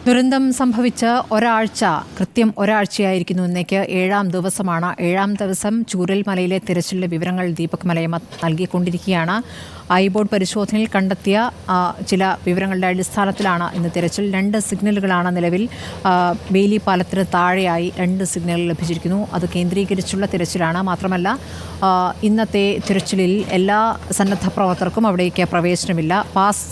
ദുരന്തം സംഭവിച്ച കൃത്യം ഒരാഴ്ചയായിരിക്കുന്നു ഇന്നേക്ക്. 7ാം ദിവസമാണ്. 7ാം ദിവസം ചൂരൽമലയിലെ തിരച്ചിലിന്റെ വിവരങ്ങൾ ദീപക് മലയമ്മ നൽകിക്കൊണ്ടിരിക്കുകയാണ്. ഐബോർഡ് പരിശോധനയിൽ കണ്ടെത്തിയ ചില വിവരങ്ങളുടെ അടിസ്ഥാനത്തിലാണ് ഇന്ന് തിരച്ചിൽ. 2 സിഗ്നലുകളാണ് നിലവിൽ. ബെയിലി പാലത്തിന് താഴെയായി 2 സിഗ്നലുകൾ ലഭിച്ചിരിക്കുന്നു. അത് കേന്ദ്രീകരിച്ചുള്ള തിരച്ചിലാണ്. മാത്രമല്ല ഇന്നത്തെ തിരച്ചിലിൽ എല്ലാ സന്നദ്ധ പ്രവർത്തകർക്കും അവിടേക്ക് പ്രവേശനമില്ല. പാസ്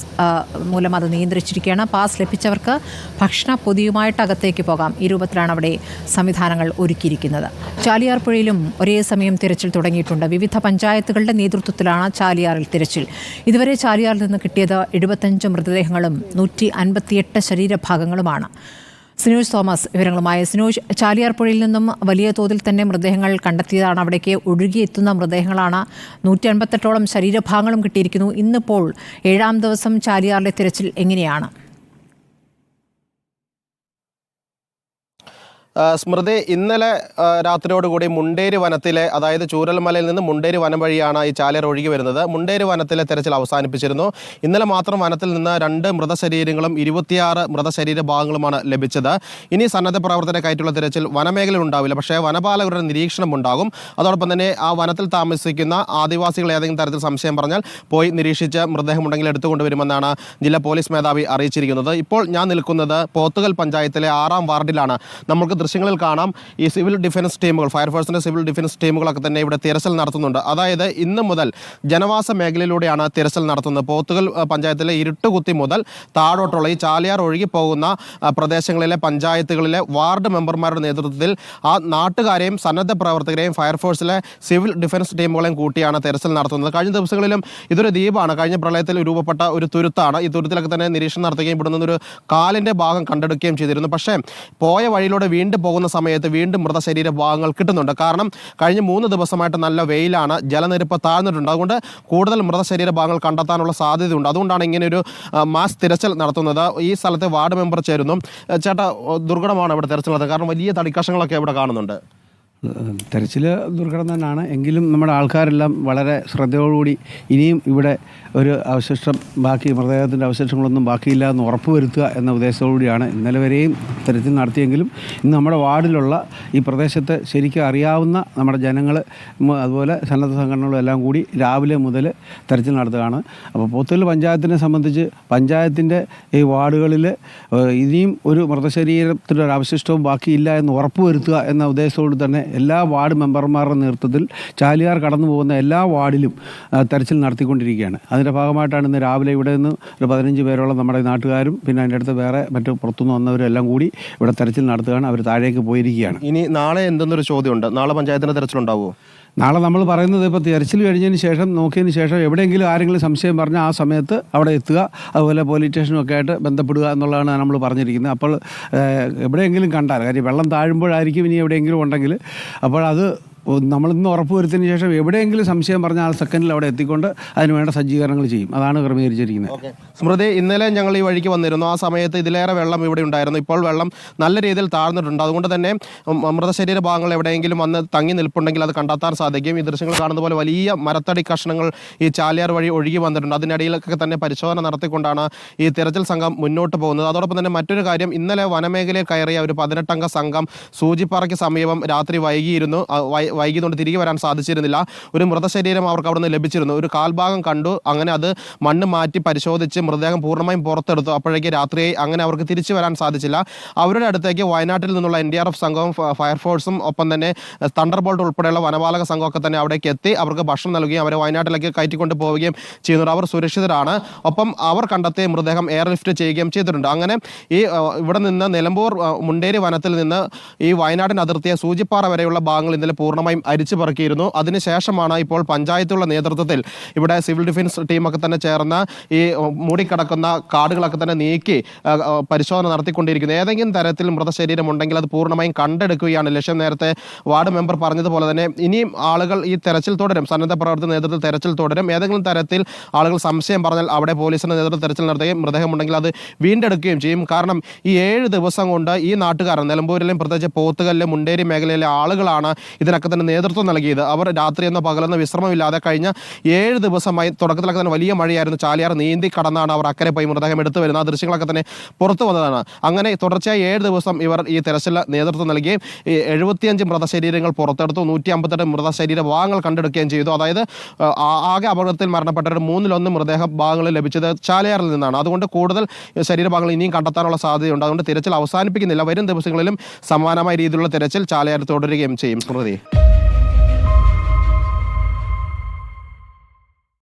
മൂലം അത് നിയന്ത്രിച്ചിരിക്കുകയാണ്. പാസ് ലഭിച്ചവർക്ക് ഭക്ഷണ പൊതിയുമായിട്ട് അകത്തേക്ക് പോകാം. ഈ രൂപത്തിലാണ് അവിടെ സംവിധാനങ്ങൾ ഒരുക്കിയിരിക്കുന്നത്. ചാലിയാർ പുഴയിലും ഒരേ സമയം തിരച്ചിൽ തുടങ്ങിയിട്ടുണ്ട്. വിവിധ പഞ്ചായത്തുകളുടെ നേതൃത്വത്തിലാണ് ചാലിയാറിൽ തിരച്ചിൽ. ഇതുവരെ ചാലിയാറിൽ നിന്ന് കിട്ടിയത് 75 മൃതദേഹങ്ങളും 158 ശരീരഭാഗങ്ങളുമാണ്. സിനോജ് തോമസ് വിവരങ്ങളുമായി. സിനോജ്, ചാലിയാർ പുഴയിൽ നിന്നും വലിയ തോതിൽ തന്നെ മൃതദേഹങ്ങൾ കണ്ടെത്തിയതാണ്. അവിടേക്ക് ഒഴുകിയെത്തുന്ന മൃതദേഹങ്ങളാണ്. 158ഓളം ശരീരഭാഗങ്ങളും കിട്ടിയിരിക്കുന്നു. ഇന്നിപ്പോൾ 7ാം ദിവസം ചാലിയാറിലെ തിരച്ചിൽ എങ്ങനെയാണ്? സ്മൃതി, ഇന്നലെ രാത്രിയോടുകൂടി മുണ്ടേരി വനത്തിലെ, അതായത് ചൂരൽമലയിൽ നിന്ന് മുണ്ടേരി വനം വഴിയാണ് ഈ ചാലിയാർ ഒഴുകി വരുന്നത്. മുണ്ടേരി വനത്തിലെ തെരച്ചിൽ അവസാനിപ്പിച്ചിരുന്നു. ഇന്നലെ മാത്രം വനത്തിൽ നിന്ന് 2 മൃതശരീരങ്ങളും 26 മൃതശരീര ഭാഗങ്ങളുമാണ് ലഭിച്ചത്. ഇനി സന്നദ്ധ പ്രവർത്തനക്കായിട്ടുള്ള തിരച്ചിൽ വനമേഖലയിൽ ഉണ്ടാവില്ല, പക്ഷേ വനപാലകരുടെ നിരീക്ഷണം ഉണ്ടാകും. അതോടൊപ്പം തന്നെ ആ വനത്തിൽ താമസിക്കുന്ന ആദിവാസികൾ ഏതെങ്കിലും തരത്തിൽ സംശയം പറഞ്ഞാൽ പോയി നിരീക്ഷിച്ച് മൃതദേഹമുണ്ടെങ്കിൽ എടുത്തുകൊണ്ടുവരുമെന്നാണ് ജില്ലാ പോലീസ് മേധാവി അറിയിച്ചിരിക്കുന്നത്. ഇപ്പോൾ ഞാൻ നിൽക്കുന്നത് പോത്തുകൽ പഞ്ചായത്തിലെ 6ാം വാർഡിലാണ്. നമുക്ക് ദൃശ്യങ്ങളിൽ കാണാം, ഈ സിവിൽ ഡിഫൻസ് ടീമുകൾ, ഫയർഫോഴ്സിന്റെ സിവിൽ ഡിഫൻസ് ടീമുകളൊക്കെ തന്നെ ഇവിടെ തിരച്ചിൽ നടത്തുന്നുണ്ട്. അതായത് ഇന്ന് മുതൽ ജനവാസ മേഖലയിലൂടെയാണ് തിരച്ചിൽ നടത്തുന്നത്. പോത്തുകൽ പഞ്ചായത്തിലെ ഇരുട്ടുകുത്തി മുതൽ താഴോട്ടുള്ള ഈ ചാലിയാർ ഒഴുകി പോകുന്ന പ്രദേശങ്ങളിലെ പഞ്ചായത്തുകളിലെ വാർഡ് മെമ്പർമാരുടെ നേതൃത്വത്തിൽ ആ നാട്ടുകാരെയും സന്നദ്ധ പ്രവർത്തകരെയും ഫയർഫോഴ്സിലെ സിവിൽ ഡിഫൻസ് ടീമുകളെയും കൂട്ടിയാണ് തിരച്ചിൽ നടത്തുന്നത്. കഴിഞ്ഞ ദിവസങ്ങളിലും ഇതൊരു ദ്വീപാണ്. കഴിഞ്ഞ പ്രളയത്തിൽ രൂപപ്പെട്ട ഒരു തുരുത്താണ്. ഈ തുരുത്തിലൊക്കെ തന്നെ നിരീക്ഷണം നടത്തുകയും ഇവിടെ നിന്നൊരു കാലിൻ്റെ ഭാഗം കണ്ടെടുക്കുകയും ചെയ്തിരുന്നു. പക്ഷേ പോയ വഴിയിലൂടെ വീണ്ടും പോകുന്ന സമയത്ത് വീണ്ടും മൃതശരീര ഭാഗങ്ങൾ കിട്ടുന്നുണ്ട്. കാരണം കഴിഞ്ഞ 3 ദിവസമായിട്ട് നല്ല വെയിലാണ്, ജലനിരപ്പ് താഴ്ന്നിട്ടുണ്ട്. അതുകൊണ്ട് കൂടുതൽ മൃതശരീര ഭാഗങ്ങൾ കണ്ടെത്താനുള്ള സാധ്യതയുണ്ട്. അതുകൊണ്ടാണ് ഇങ്ങനെയൊരു മാസ് തിരച്ചിൽ നടത്തുന്നത്. ഈ സ്ഥലത്തെ വാർഡ് മെമ്പർ ചേരുന്നു. ചേട്ടാ, ദുർഘടമാണ് ഇവിടെ തിരച്ചിൽ നടത്തുന്നത്, കാരണം വലിയ തടിക്കഷങ്ങളൊക്കെ ഇവിടെ കാണുന്നുണ്ട്. തെരച്ചിൽ ദുർഘടം തന്നെയാണ്. എങ്കിലും നമ്മുടെ ആൾക്കാരെല്ലാം വളരെ ശ്രദ്ധയോടുകൂടി ഇനിയും ഇവിടെ ഒരു അവശിഷ്ടം മൃതദേഹത്തിൻ്റെ അവശിഷ്ടങ്ങളൊന്നും ബാക്കിയില്ല എന്ന് ഉറപ്പുവരുത്തുക എന്ന ഉദ്ദേശത്തോടുകൂടിയാണ് ഇന്നലെ വരെയും തെരച്ചിൽ നടത്തിയെങ്കിലും ഇന്ന് നമ്മുടെ വാർഡിലുള്ള ഈ പ്രദേശത്ത് ശരിക്കും അറിയാവുന്ന നമ്മുടെ ജനങ്ങൾ, അതുപോലെ സന്നദ്ധ സംഘടനകളും എല്ലാം കൂടി രാവിലെ മുതൽ തെരച്ചിൽ നടത്തുകയാണ്. അപ്പോൾ പോത്തുകൽ പഞ്ചായത്തിനെ സംബന്ധിച്ച് പഞ്ചായത്തിൻ്റെ ഈ വാർഡുകളിൽ ഇനിയും ഒരു മൃതശരീരത്തിൻ്റെ ഒരു അവശിഷ്ടവും ബാക്കിയില്ല എന്ന് ഉറപ്പുവരുത്തുക എന്ന ഉദ്ദേശത്തോട് തന്നെ എല്ലാ വാർഡ് മെമ്പർമാരുടെ നേതൃത്വത്തിൽ ചാലിയാർ കടന്നു പോകുന്ന എല്ലാ വാർഡിലും തെരച്ചിൽ നടത്തിക്കൊണ്ടിരിക്കുകയാണ്. അതിൻ്റെ ഭാഗമായിട്ടാണ് ഇന്ന് രാവിലെ ഇവിടെ നിന്ന് ഒരു 15 പേരോളം നമ്മുടെ നാട്ടുകാരും പിന്നെ അതിൻ്റെ അടുത്ത് വേറെ മറ്റു പുറത്തുനിന്ന് വന്നവരും എല്ലാം കൂടി ഇവിടെ തെരച്ചിൽ നടത്തുകയാണ്. അവർ താഴേക്ക് പോയിരിക്കുകയാണ്. ഇനി നാളെ എന്തെന്നൊരു ചോദ്യമുണ്ട്. നാളെ പഞ്ചായത്തിൻ്റെ തെരച്ചിലുണ്ടാവുമോ? നാളെ നമ്മൾ പറയുന്നത് ഇപ്പോൾ തെരച്ചിൽ കഴിഞ്ഞതിന് ശേഷം, നോക്കിയതിന് ശേഷം എവിടെയെങ്കിലും ആരെങ്കിലും സംശയം പറഞ്ഞാൽ ആ സമയത്ത് അവിടെ എത്തുക, അതുപോലെ പോലീസ് സ്റ്റേഷനൊക്കെ ആയിട്ട് ബന്ധപ്പെടുക എന്നുള്ളതാണ് നമ്മൾ പറഞ്ഞിരിക്കുന്നത്. അപ്പോൾ എവിടെയെങ്കിലും കണ്ടാൽ, കാര്യം വെള്ളം താഴുമ്പോഴായിരിക്കും ഇനി എവിടെയെങ്കിലും ഉണ്ടെങ്കിൽ, അപ്പോൾ അത് നമ്മളിന്ന് ഉറപ്പുവരുത്തിയതിന് ശേഷം എവിടെയെങ്കിലും സംശയം പറഞ്ഞാൽ ആ സെക്കൻഡിൽ അവിടെ എത്തിക്കൊണ്ട് അതിന് വേണ്ട സജ്ജീകരണങ്ങൾ ചെയ്യും. അതാണ് ക്രമീകരിച്ചിരിക്കുന്നത്. സ്മൃതി, ഇന്നലെ ഞങ്ങൾ ഈ വഴിക്ക് വന്നിരുന്നു. ആ സമയത്ത് ഇതിലേറെ വെള്ളം ഇവിടെ ഉണ്ടായിരുന്നു. ഇപ്പോൾ വെള്ളം നല്ല രീതിയിൽ താഴ്ന്നിട്ടുണ്ട്. അതുകൊണ്ട് തന്നെ മൃതശരീര ഭാഗങ്ങൾ എവിടെയെങ്കിലും വന്ന് തങ്ങി നിൽപ്പുണ്ടെങ്കിൽ അത് കണ്ടെത്താൻ സാധിക്കും. ഈ ദൃശ്യങ്ങൾ കാണുന്ന പോലെ വലിയ മരത്തടി കഷ്ണങ്ങൾ ഈ ചാലിയാർ വഴി ഒഴുകി വന്നിട്ടുണ്ട്. അതിനിടയിലൊക്കെ തന്നെ പരിശോധന നടത്തിക്കൊണ്ടാണ് ഈ തിരച്ചിൽ സംഘം മുന്നോട്ട് പോകുന്നത്. അതോടൊപ്പം തന്നെ മറ്റൊരു കാര്യം, ഇന്നലെ വനമേഖലയിൽ കയറിയ ഒരു 18 അംഗ സംഘം സൂചിപ്പാറയ്ക്ക് സമീപം രാത്രി വൈകിയതുകൊണ്ട് തിരികെ വരാൻ സാധിച്ചിരുന്നില്ല. ഒരു മൃതശരീരം അവർക്ക് അവിടെ നിന്ന് ലഭിച്ചിരുന്നു. ഒരു കാൽഭാഗം കണ്ടു. അങ്ങനെ അത് മണ്ണ് മാറ്റി പരിശോധിച്ച് മൃതദേഹം പൂർണ്ണമായും പുറത്തെടുത്തു. അപ്പോഴേക്ക് രാത്രിയായി. അങ്ങനെ അവർക്ക് തിരിച്ചു വരാൻ സാധിച്ചില്ല. അവരുടെ അടുത്തേക്ക് വയനാട്ടിൽ നിന്നുള്ള NDRF സംഘവും ഫയർഫോഴ്സും ഒപ്പം തന്നെ തണ്ടർബോൾട്ട് ഉൾപ്പെടെയുള്ള വനപാലക സംഘമൊക്കെ തന്നെ അവിടേക്ക് എത്തി അവർക്ക് ഭക്ഷണം നൽകുകയും അവരെ വയനാട്ടിലേക്ക് കയറ്റിക്കൊണ്ട് പോവുകയും ചെയ്യുന്നുണ്ട്. അവർ സുരക്ഷിതരാണ്. ഒപ്പം അവർ കണ്ടെത്തിയ മൃതദേഹം എയർലിഫ്റ്റ് ചെയ്യുകയും ചെയ്തിട്ടുണ്ട്. അങ്ങനെ ഈ ഇവിടെ നിന്ന് നിലമ്പൂർ മുണ്ടേരി വനത്തിൽ നിന്ന് ഈ വയനാടിന് അതിർത്തിയെ സൂചിപ്പാറ വരെയുള്ള ഭാഗങ്ങൾ ഇന്നലെ പൂർണ്ണമായും അരിച്ചു പറക്കിയിരുന്നു. അതിനുശേഷമാണ് ഇപ്പോൾ പഞ്ചായത്തുള്ള നേതൃത്വത്തിൽ ഇവിടെ സിവിൽ ഡിഫൻസ് ടീമൊക്കെ തന്നെ ചേർന്ന് ഈ മൂടിക്കിടക്കുന്ന കാടുകളൊക്കെ തന്നെ നീക്കി പരിശോധന നടത്തിക്കൊണ്ടിരിക്കുന്നത്. ഏതെങ്കിലും തരത്തിൽ മൃതശരീരം ഉണ്ടെങ്കിൽ അത് പൂർണ്ണമായും കണ്ടെടുക്കുകയാണ് ലക്ഷ്യം. നേരത്തെ വാർഡ് മെമ്പർ പറഞ്ഞതുപോലെ തന്നെ ഇനിയും ആളുകൾ ഈ തെരച്ചിൽ തുടരും. സന്നദ്ധ പ്രവർത്തന നേതൃത്വത്തിൽ തെരച്ചിൽ തുടരും. ഏതെങ്കിലും തരത്തിൽ ആളുകൾ സംശയം പറഞ്ഞാൽ അവിടെ പോലീസിന്റെ നേതൃത്വത്തിൽ തെരച്ചിൽ നടത്തുകയും മൃതദേഹം ഉണ്ടെങ്കിൽ അത് വീണ്ടെടുക്കുകയും ചെയ്യും. കാരണം ഈ 7 ദിവസം കൊണ്ട് ഈ നാട്ടുകാർ, നിലമ്പൂരിലെയും പ്രത്യേകിച്ച് പോത്തുകല്ല് മുണ്ടേരി മേഖലയിലെ ആളുകളാണ് ഇതിനൊക്കെ തന്നെ നേതൃത്വം നൽകിയത്. അവർ രാത്രിയെന്നോ പകലെന്നോ വിശ്രമമില്ലാതെ കഴിഞ്ഞ 7 ദിവസമായി തുടക്കത്തിലൊക്കെ തന്നെ വലിയ മഴയായിരുന്നു. ചാലിയാർ നീന്തി കടന്നാണ് അവർ അക്കരെ പോയി മൃതദേഹം എടുത്തു വരുന്നത്. ആ ദൃശ്യങ്ങളൊക്കെ തന്നെ പുറത്തു വന്നതാണ്. അങ്ങനെ തുടർച്ചയായി 7 ദിവസം ഇവർ ഈ തെരച്ചിൽ നേതൃത്വം നൽകുകയും 75 മൃതശരീരങ്ങൾ പുറത്തെടുത്തു, 158 മൃതശരീര ഭാഗങ്ങൾ കണ്ടെടുക്കുകയും ചെയ്തു. അതായത് ആകെ അപകടത്തിൽ മരണപ്പെട്ടവരുടെ 1/3 മൃതദേഹ ഭാഗങ്ങൾ ലഭിച്ചത് ചാലിയാറിൽ നിന്നാണ്. അതുകൊണ്ട് കൂടുതൽ ശരീരഭാഗങ്ങൾ ഇനിയും കണ്ടെത്താനുള്ള സാധ്യതയുണ്ട്. അതുകൊണ്ട് തിരച്ചിൽ അവസാനിപ്പിക്കുന്നില്ല. വരും ദിവസങ്ങളിലും സമാനമായ രീതിയിലുള്ള തിരച്ചിൽ ചാലിയാർ തുടരുകയും ചെയ്യും. സ്മൃതി.